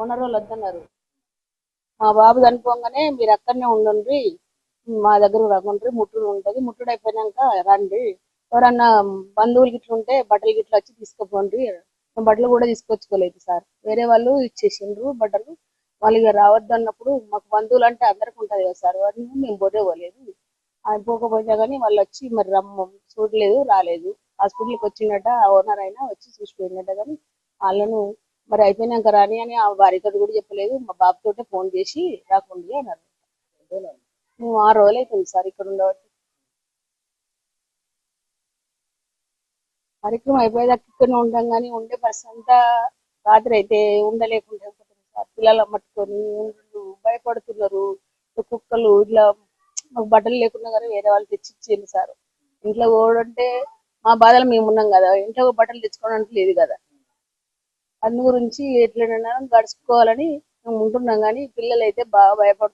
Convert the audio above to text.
Owner వాళ్ళు వద్దన్నారు. మా బాబు చనిపోగానే మీరు అక్కడనే ఉండండి, మా దగ్గర రాకుండా ముట్టుడు ఉంటది, ముట్టుడు అయిపోయినాక రండి, ఎవరన్నా బంధువులు గిట్ల ఉంటే బట్టలు గిట్ల వచ్చి తీసుకుపోండి. బట్టలు కూడా తీసుకొచ్చుకోలేదు సార్, వేరే వాళ్ళు ఇచ్చేసిండ్రు బట్టలు. వాళ్ళు ఇక రావద్దు అన్నప్పుడు మాకు బంధువులు అంటే అందరికి ఉంటది కదా సార్, వాటిని మేము పోలేదు. ఆయన పోకపోయినా కానీ వాళ్ళు వచ్చి మరి చూడలేదు, రాలేదు. హాస్పిటల్కి వచ్చిందట, ఆ ఓనర్ అయినా వచ్చి చూసిపోయిందట, కానీ వాళ్ళను మరి అయిపోయినాక రాని అని ఆ వారితో కూడా చెప్పలేదు. మా బాబుతోటే ఫోన్ చేసి రాకుండా అన్నారు. మేము 6 రోజులు అవుతుంది సార్ ఇక్కడ ఉండబట్టి. కార్యక్రమం అయిపోయేదాకా ఇక్కడనే ఉంటాం, కానీ ఉండే పరిస్థితి అంతా రాత్రి అయితే ఉండలేకుండా అయిపోతుంది సార్. పిల్లలు పట్టుకొని భయపడుతున్నారు. కుక్కలు ఇట్లా మాకు బట్టలు లేకుండా కానీ వేరే వాళ్ళు తెచ్చి ఇచ్చేయండి సార్. ఇంట్లో పోవడంటే మా బాధలు మేము ఉన్నాం కదా, ఇంట్లో బట్టలు తెచ్చుకోవడానికి లేదు కదా. అందు గురించి ఎట్లైనా గడుచుకోవాలని మేము ఉంటున్నాం, కానీ పిల్లలు అయితే బాగా భయపడుతున్నారు.